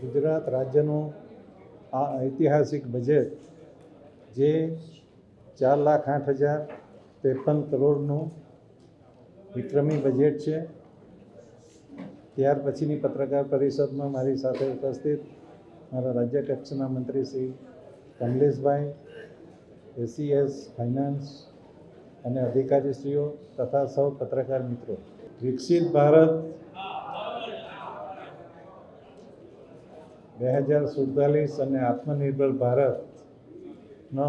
ગુજરાત રાજ્યનું આ ઐતિહાસિક બજેટ જે 4,08,053 કરોડનું વિક્રમી બજેટ છે. ત્યાર પછીની પત્રકાર પરિષદમાં મારી સાથે ઉપસ્થિત મારા રાજ્ય કક્ષાના મંત્રી શ્રી કમલેશભાઈ, એસીએસ ફાઇનાન્સ અને અધિકારીશ્રીઓ તથા સૌ પત્રકાર મિત્રો, વિકસિત ભારત 2047 અને આત્મનિર્ભર ભારતનો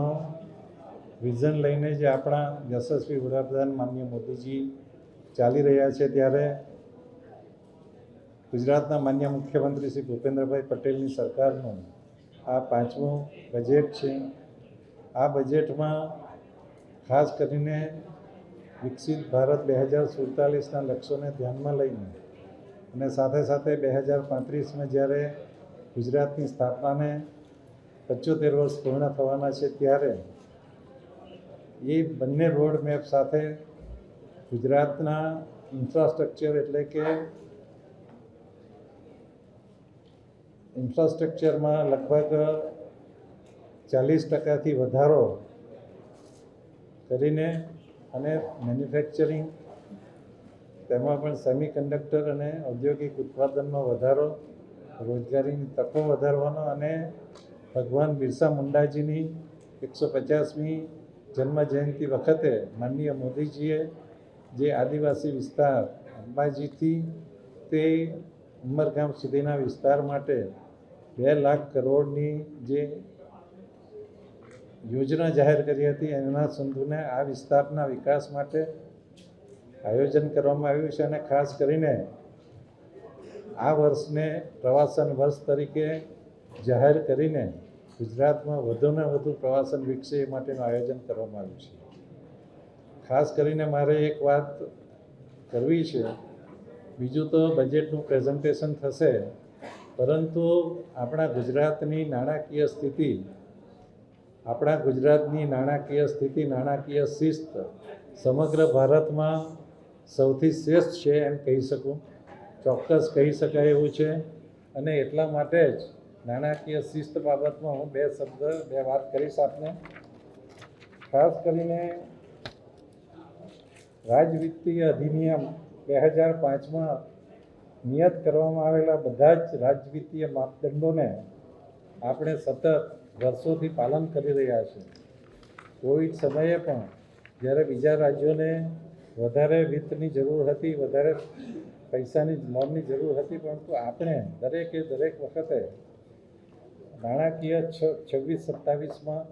વિઝન લઈને જે આપણા યશસ્વી વડાપ્રધાન માનનીય મોદીજી ચાલી રહ્યા છે, ત્યારે ગુજરાતના માન્ય મુખ્યમંત્રી શ્રી ભૂપેન્દ્રભાઈ પટેલની સરકારનું આ 5મું બજેટ છે. આ બજેટમાં ખાસ કરીને વિકસિત ભારત 2047ના લક્ષ્યોને ધ્યાનમાં લઈને અને સાથે સાથે 2035માં જ્યારે ગુજરાતની સ્થાપનાને 75 વર્ષ પૂર્ણ થવાના છે, ત્યારે એ બંને રોડ મેપ સાથે ગુજરાતના ઇન્ફ્રાસ્ટ્રક્ચર એટલે કે ઇન્ફ્રાસ્ટ્રક્ચરમાં લગભગ 40%થી વધારો કરીને અને મેન્યુફેક્ચરિંગ, તેમાં પણ સેમિકન્ડક્ટર અને ઔદ્યોગિક ઉત્પાદનનો વધારો, રોજગારીની તકો વધારવાનો અને ભગવાન બિરસા મુંડાજીની 150મી જન્મજયંતિ વખતે માનનીય મોદીજીએ જે આદિવાસી વિસ્તાર અંબાજીથી તે ઉમરગામ સુધીના વિસ્તાર માટે 2 લાખ કરોડની જે યોજના જાહેર કરી હતી, એના સંદર્ભે આ વિસ્તારના વિકાસ માટે આયોજન કરવામાં આવ્યું છે. અને ખાસ કરીને આ વર્ષને પ્રવાસન વર્ષ તરીકે જાહેર કરીને ગુજરાતમાં વધુને વધુ પ્રવાસન વિકસે એ માટેનું આયોજન કરવામાં આવ્યું છે. ખાસ કરીને મારે એક વાત કરવી છે. બીજું તો બજેટનું પ્રેઝન્ટેશન થશે, પરંતુ આપણા ગુજરાતની નાણાકીય સ્થિતિ, નાણાકીય શિસ્ત સમગ્ર ભારતમાં સૌથી શ્રેષ્ઠ છે એમ કહી શકું, ચોક્કસ કહી શકાય એવું છે. અને એટલા માટે જ નાણાકીય શિસ્ત બાબતમાં હું બે વાત કરીશ આપને. ખાસ કરીને રાજવિત્તીય અધિનિયમ 2005માં નિયત કરવામાં આવેલા બધા જ રાજવિત્તીય માપદંડોને આપણે સતત વર્ષોથી પાલન કરી રહ્યા છીએ. કોવિડ સમયે પણ જ્યારે બીજા રાજ્યોને વધારે વિત્તની જરૂર હતી, વધારે પૈસાની લોનની જરૂર હતી, પરંતુ આપણે દરેક વખતે નાણાકીય 26-27માં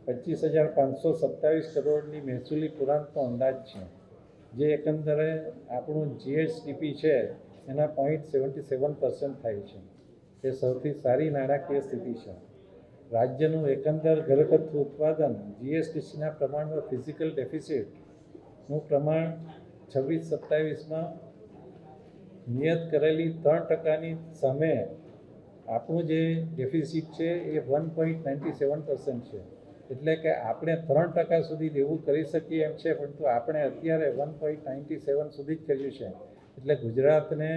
25,527 કરોડની મહેસૂલી પુરાંતનો અંદાજ છે, જે એકંદરે આપણું જીએસડીપી છે એના 0.77% થાય છે. એ સૌથી સારી નાણાકીય સ્થિતિ છે. રાજ્યનું એકંદર ઘરગથ્થુ ઉત્પાદન જીએસડીસીના પ્રમાણમાં ફિઝિકલ ડેફિસિટનું પ્રમાણ 26-27માં નિયત કરેલી 3%ની સામે આપણું જે ડેફિસિટ છે એ 1.97% છે. એટલે કે આપણે 3% સુધી દેવું કરી શકીએ એમ છે, પરંતુ આપણે અત્યારે 1.97 સુધી જ કર્યું છે. એટલે ગુજરાતને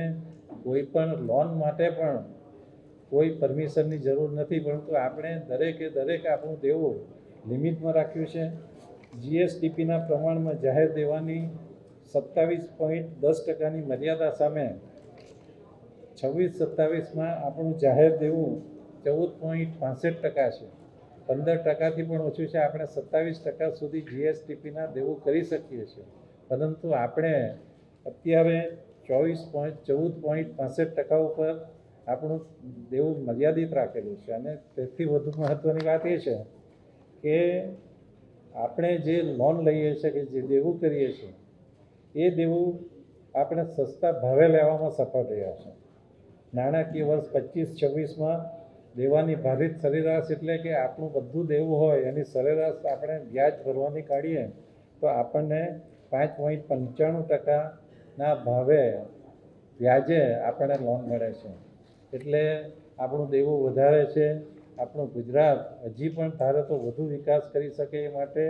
કોઈ પણ લોન માટે પણ કોઈ પરમિશનની જરૂર નથી, પરંતુ આપણે દરેક આપણું દેવું લિમિટમાં રાખ્યું છે. જીએસડીપીના પ્રમાણમાં જાહેર દેવાની 27.10%ની મર્યાદા સામે 26-27માં આપણું જાહેર દેવું 14.65% છે. 15%થી પણ ઓછું છે. આપણે 27% સુધી જીએસડીપીના દેવું કરી શકીએ છીએ, પરંતુ આપણે અત્યારે 14.65% ઉપર આપણું દેવું મર્યાદિત રાખેલું છે. અને તેથી વધુ મહત્ત્વની વાત એ છે કે આપણે જે લોન લઈએ છીએ, કે જે દેવું કરીએ છીએ, એ દેવું આપણે સસ્તા ભાવે લેવામાં સફળ રહ્યા છે. નાણાકીય વર્ષ 25-26માં દેવાની ભારિત સરેરાશ એટલે કે આપણું બધું દેવું હોય એની સરેરાશ આપણે વ્યાજ ભરવાની કાઢીએ તો આપણને 5.95%ના ભાવે વ્યાજે આપણને લોન મળે છે. એટલે આપણું દેવું વધારે છે. આપણું ગુજરાત હજી પણ ધારે તો વધુ વિકાસ કરી શકે એ માટે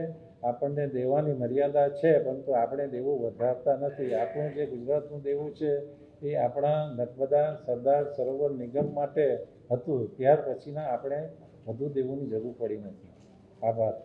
આપણને દેવાની મર્યાદા છે, પરંતુ આપણે દેવું વધારતા નથી. આપણું જે ગુજરાતનું દેવું છે એ આપણા નર્મદા સરદાર સરોવર નિગમ માટે હતું. ત્યાર પછીના આપણે વધુ દેવુંની જરૂર પડી નથી. આભાર.